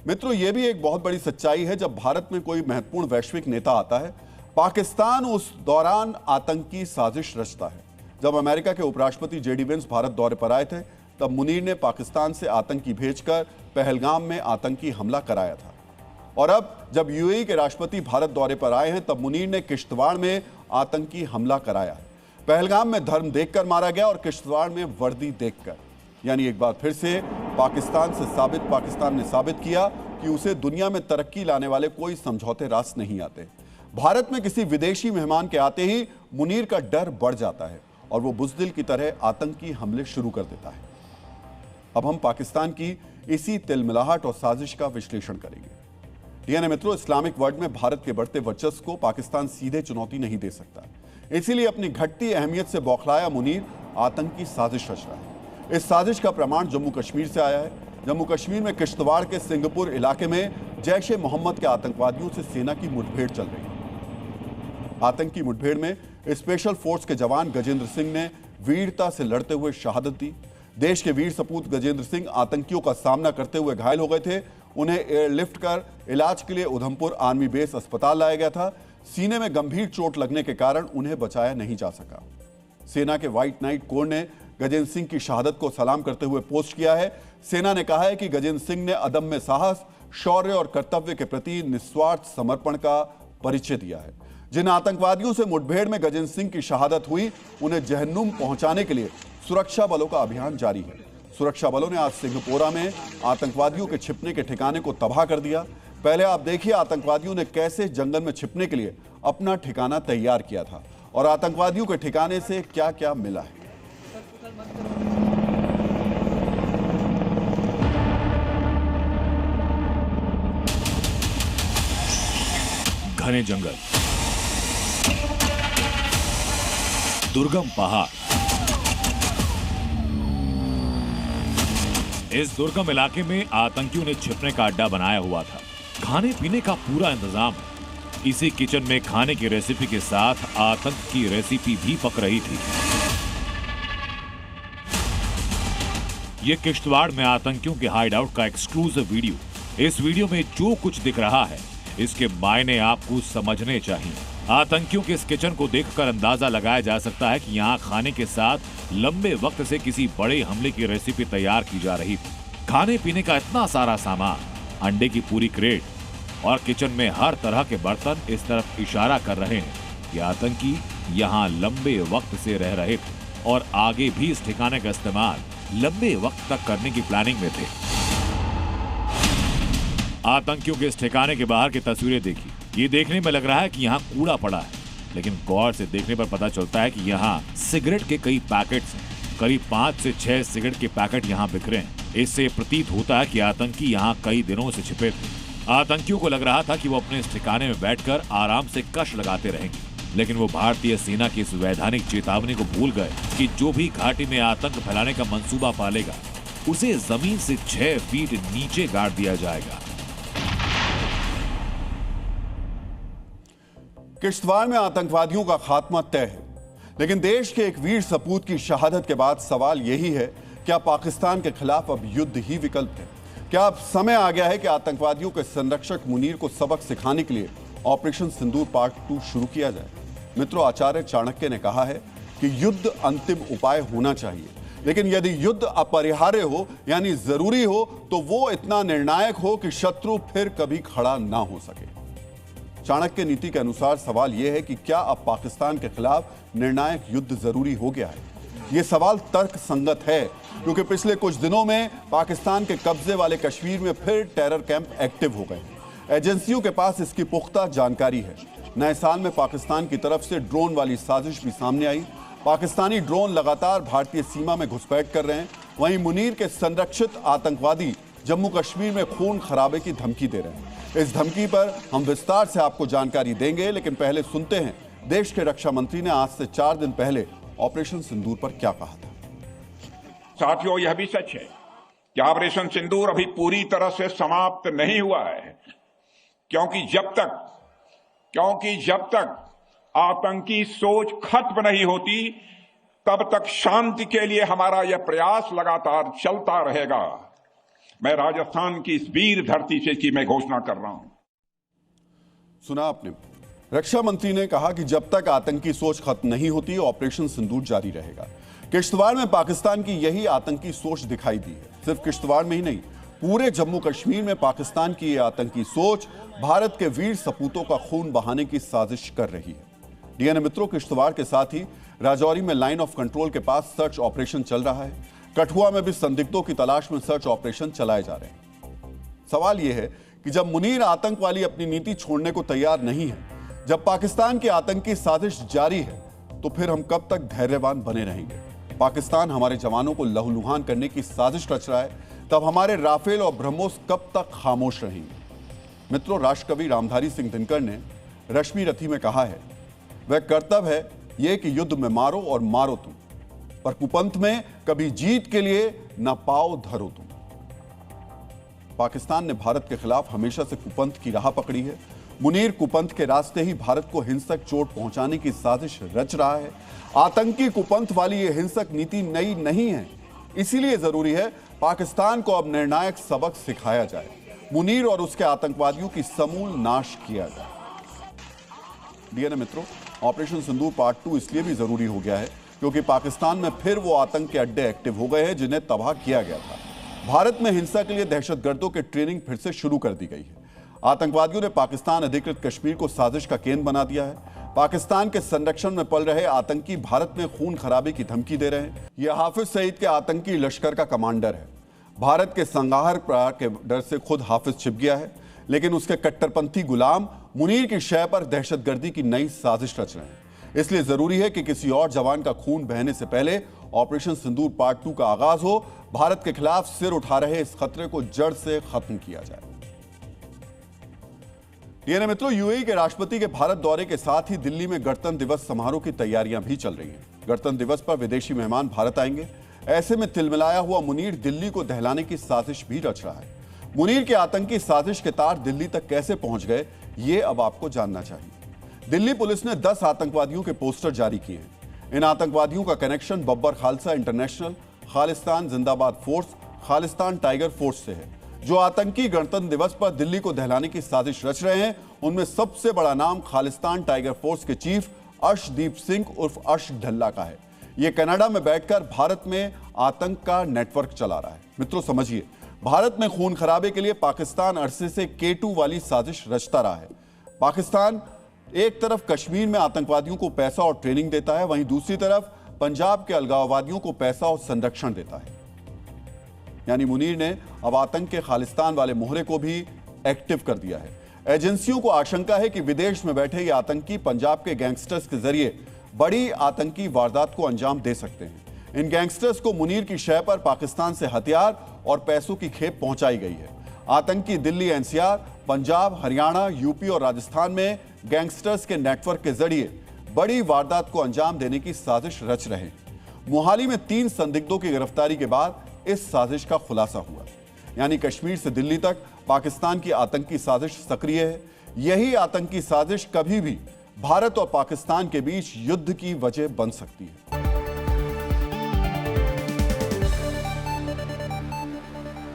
मित्रों, यह भी एक बहुत बड़ी सच्चाई है, जब भारत में कोई महत्वपूर्ण वैश्विक नेता आता है, पाकिस्तान उस दौरान आतंकी साजिश रचता है। जब अमेरिका के उपराष्ट्रपति जेडी वेंस भारत दौरे पर आए थे, तब मुनीर ने पाकिस्तान से आतंकी भेजकर पहलगाम में आतंकी हमला कराया था। और अब जब यूएई के राष्ट्रपति भारत दौरे पर आए हैं, तब मुनीर ने किश्तवाड़ में आतंकी हमला कराया है। पहलगाम में धर्म देखकर मारा गया और किश्तवाड़ में वर्दी देखकर। यानी एक बार फिर से पाकिस्तान ने साबित किया कि उसे दुनिया में तरक्की लाने वाले कोई समझौते रास नहीं आते। भारत में किसी विदेशी मेहमान के आते ही मुनीर का डर बढ़ जाता है और वो बुज़दिल की तरह आतंकी हमले शुरू कर देता है। अब हम पाकिस्तान की इसी तिलमिलाहट और साजिश का विश्लेषण करेंगे। डीएनए मित्रों, इस्लामिक वर्ल्ड में भारत के बढ़ते वर्चस्व को पाकिस्तान सीधे चुनौती नहीं दे सकता। इसीलिए अपनी घटती अहमियत से बौखलाया मुनीर आतंकी साजिश रच रहा है। इस साजिश का प्रमाण जम्मू कश्मीर से आया है। जम्मू कश्मीर में किश्तवाड़ के सिंगपुर इलाके में जैश ए मोहम्मद के आतंकवादियों से सेना की मुठभेड़ चल रही है। आतंकी मुठभेड़ में स्पेशल फोर्स के जवान गजेंद्र सिंह ने वीरता से लड़ते हुए शहादत दी। देश के वीर सपूत गजेंद्र सिंह आतंकियों का सामना करते हुए घायल हो गए थे। उन्हें एयरलिफ्ट कर इलाज के लिए उधमपुर आर्मी बेस अस्पताल लाया गया था। सीने में गंभीर चोट लगने के कारण उन्हें बचाया नहीं जा सका। सेना के व्हाइट नाइट कोर ने गजेंद्र सिंह की शहादत को सलाम करते हुए पोस्ट किया है। सेना ने कहा है कि गजेंद्र सिंह ने अदम्य साहस, शौर्य और कर्तव्य के प्रति निस्वार्थ समर्पण का परिचय दिया है। जिन आतंकवादियों से मुठभेड़ में गजेंद्र सिंह की शहादत हुई, उन्हें जहन्नुम पहुंचाने के लिए सुरक्षा बलों का अभियान जारी है। सुरक्षा बलों ने आज सिंहपोरा में आतंकवादियों के छिपने के ठिकाने को तबाह कर दिया। पहले आप देखिए आतंकवादियों ने कैसे जंगल में छिपने के लिए अपना ठिकाना तैयार किया था और आतंकवादियों के ठिकाने से क्या क्या मिला है। घने जंगल, दुर्गम पहाड़। इस दुर्गम इलाके में आतंकियों ने छिपने का अड्डा बनाया हुआ था। खाने पीने का पूरा इंतजाम। इसी किचन में खाने की रेसिपी के साथ आतंक की रेसिपी भी पक रही थी। यह किश्तवाड़ में आतंकियों के हाइडआउट का एक्सक्लूसिव वीडियो। इस वीडियो में जो कुछ दिख रहा है, इसके मायने आपको समझने चाहिए। आतंकियों के इस किचन को देखकर अंदाजा लगाया जा सकता है कि यहाँ खाने के साथ लंबे वक्त से किसी बड़े हमले की रेसिपी तैयार की जा रही थी। खाने पीने का इतना सारा सामान, अंडे की पूरी क्रेट और किचन में हर तरह के बर्तन इस तरफ इशारा कर रहे हैं कि आतंकी यहाँ लंबे वक्त से रह रहे थे और आगे भी इस ठिकाने का इस्तेमाल लंबे वक्त तक करने की प्लानिंग में थे। आतंकियों के इस ठिकाने के बाहर की तस्वीरें देखी। ये देखने में लग रहा है कि यहाँ कूड़ा पड़ा है, लेकिन गौर से देखने पर पता चलता है कि यहाँ सिगरेट के कई पैकेट्स हैं। करीब 5 से 6 सिगरेट के पैकेट यहाँ बिखरे हैं। इससे प्रतीत होता है कि आतंकी यहाँ कई दिनों से छिपे थे। आतंकियों को लग रहा था कि वो अपने इस ठिकाने में बैठकर आराम से कश लगाते रहेंगे, लेकिन वो भारतीय सेना की इस वैधानिक चेतावनी को भूल गए कि जो भी घाटी में आतंक फैलाने का मंसूबा पालेगा, उसे जमीन से 6 फीट नीचे गाड़ दिया जाएगा। किश्तवाड़ में आतंकवादियों का खात्मा तय है, लेकिन देश के एक वीर सपूत की शहादत के बाद सवाल यही है, क्या पाकिस्तान के खिलाफ अब युद्ध ही विकल्प है? क्या अब समय आ गया है कि आतंकवादियों के संरक्षक मुनीर को सबक सिखाने के लिए ऑपरेशन सिंदूर पार्ट 2 शुरू किया जाए? मित्रों, आचार्य चाणक्य ने कहा है कि युद्ध अंतिम उपाय होना चाहिए, लेकिन यदि युद्ध अपरिहार्य हो यानी जरूरी हो, तो वो इतना निर्णायक हो कि शत्रु फिर कभी खड़ा ना हो सके। चाणक्य नीति के अनुसार सवाल यह है कि क्या अब पाकिस्तान के खिलाफ निर्णायक युद्ध जरूरी हो गया है? यह सवाल तर्क संगत है, क्योंकि पिछले कुछ दिनों में पाकिस्तान के कब्जे वाले कश्मीर में फिर टेरर कैंप एक्टिव हो गए। एजेंसियों के पास इसकी पुख्ता जानकारी है। नए साल में पाकिस्तान की तरफ से ड्रोन वाली साजिश भी सामने आई। पाकिस्तानी ड्रोन लगातार भारतीय सीमा में घुसपैठ कर रहे हैं। वहीं मुनीर के संरक्षित आतंकवादी जम्मू कश्मीर में खून खराबे की धमकी दे रहे हैं। इस धमकी पर हम विस्तार से आपको जानकारी देंगे, लेकिन पहले सुनते हैं देश के रक्षा मंत्री ने आज से 4 दिन पहले ऑपरेशन सिंदूर पर क्या कहा था। साथियों, यह भी सच है कि ऑपरेशन सिंदूर अभी पूरी तरह से समाप्त नहीं हुआ है, क्योंकि जब तक आतंकी सोच खत्म नहीं होती, तब तक शांति के लिए हमारा यह प्रयास लगातार चलता रहेगा। मैं राजस्थान की इस वीर धरती से की मैं घोषणा कर रहा हूं। सुना आपने, रक्षा मंत्री ने कहा कि जब तक आतंकी सोच खत्म नहीं होती ऑपरेशन सिंदूर जारी रहेगा। किश्तवाड़ में पाकिस्तान की यही आतंकी सोच दिखाई दी है। सिर्फ किश्तवाड़ में ही नहीं, पूरे जम्मू कश्मीर में पाकिस्तान की यह आतंकी सोच भारत के वीर सपूतों का खून बहाने की साजिश कर रही है। डीएनए मित्रों, किश्तवाड़ के साथ ही राजौरी में लाइन ऑफ कंट्रोल के पास सर्च ऑपरेशन चल रहा है। कठुआ में भी संदिग्धों की तलाश में सर्च ऑपरेशन चलाए जा रहे हैं। सवाल यह है कि जब मुनीर आतंक वाली अपनी नीति छोड़ने को तैयार नहीं है, जब पाकिस्तान की आतंकी साजिश जारी है, तो फिर हम कब तक धैर्यवान बने रहेंगे? पाकिस्तान हमारे जवानों को लहूलुहान करने की साजिश रच रहा है, तब हमारे राफेल और ब्रह्मोस कब तक खामोश रहेंगे? मित्रों, राष्ट्रकवि रामधारी सिंह दिनकर ने रश्मि रथी में कहा है, वह कर्तव्य है यह कि युद्ध में मारो और मारो तुम, पर कुपंथ में कभी जीत के लिए न पाओ धरो तुम। पाकिस्तान ने भारत के खिलाफ हमेशा से कुपंथ की राह पकड़ी है। मुनीर कुपंथ के रास्ते ही भारत को हिंसक चोट पहुंचाने की साजिश रच रहा है। आतंकी कुपंथ वाली यह हिंसक नीति नई नहीं है, इसीलिए जरूरी है पाकिस्तान को अब निर्णायक सबक सिखाया जाए, मुनीर और उसके आतंकवादियों की समूल नाश किया जाए। डीएनए मित्रों, ऑपरेशन सिंदूर पार्ट 2 इसलिए भी जरूरी हो गया है क्योंकि पाकिस्तान में फिर वो आतंक के अड्डे एक्टिव हो गए हैं जिन्हें तबाह किया गया था। भारत में हिंसा के लिए दहशतगर्दों की ट्रेनिंग फिर से शुरू कर दी गई है। आतंकवादियों ने पाकिस्तान अधिकृत कश्मीर को साजिश का केंद्र बना दिया है। पाकिस्तान के संरक्षण में पल रहे आतंकी भारत में खून खराबे की धमकी दे रहे हैं। यह हाफिज सईद के आतंकी लश्कर का कमांडर है। भारत के संघार के डर से खुद हाफिज छिप गया है, लेकिन उसके कट्टरपंथी गुलाम मुनीर की शय पर दहशतगर्दी की नई साजिश रच रहे हैं। इसलिए जरूरी है कि किसी और जवान का खून बहने से पहले ऑपरेशन सिंदूर पार्ट 2 का आगाज हो। भारत के खिलाफ सिर उठा रहे इस खतरे को जड़ से खत्म किया जाए। डीएनए मित्रों, यूएई के राष्ट्रपति के भारत दौरे के साथ ही दिल्ली में गणतंत्र दिवस समारोह की तैयारियां भी चल रही हैं। गणतंत्र दिवस पर विदेशी मेहमान भारत आएंगे। ऐसे में तिलमिलाया हुआ मुनीर दिल्ली को दहलाने की साजिश भी रच रहा है। मुनीर के आतंकी साजिश के तार दिल्ली तक कैसे पहुंच गए, ये अब आपको जानना चाहिए। दिल्ली पुलिस ने 10 आतंकवादियों के पोस्टर जारी किए हैं। इन आतंकवादियों का कनेक्शन बब्बर खालसा इंटरनेशनल, खालिस्तान जिंदाबाद फोर्स, खालिस्तान टाइगर फोर्स से है। जो आतंकी गणतंत्र दिवस पर दिल्ली को दहलाने की साजिश रच रहे हैं, उनमें सबसे बड़ा नाम खालिस्तान टाइगर फोर्स के चीफ अर्शदीप सिंह उर्फ अर्श ढल्ला का है। यह कनाडा में बैठकर भारत में आतंक का नेटवर्क चला रहा है। मित्रों समझिए, भारत में खून खराबे के लिए पाकिस्तान अरसे से K2 वाली साजिश रचता रहा है। पाकिस्तान एक तरफ कश्मीर में आतंकवादियों को पैसा और ट्रेनिंग देता है, वहीं दूसरी तरफ पंजाब के अलगाववादियों को पैसा और संरक्षण देता है। यानी मुनीर ने अब आतंक के खालिस्तान वाले मोहरे को भी एक्टिव कर दिया है। एजेंसियों को आशंका है कि विदेश में बैठे ये आतंकी पंजाब के गैंगस्टर्स के जरिए बड़ी आतंकी वारदात को अंजाम दे सकते हैं। इन गैंगस्टर्स को मुनीर की शय पर पाकिस्तान से हथियार और पैसों की खेप पहुंचाई गई है। आतंकी दिल्ली एनसीआर, पंजाब, हरियाणा, यूपी और राजस्थान में गैंगस्टर्स के नेटवर्क के जरिए बड़ी वारदात को अंजाम देने की साजिश रच रहे हैं। मोहाली में 3 संदिग्धों की गिरफ्तारी के बाद इस साजिश का खुलासा हुआ। यानी कश्मीर से दिल्ली तक पाकिस्तान की आतंकी साजिश सक्रिय है। यही आतंकी साजिश कभी भी भारत और पाकिस्तान के बीच युद्ध की वजह बन सकती है।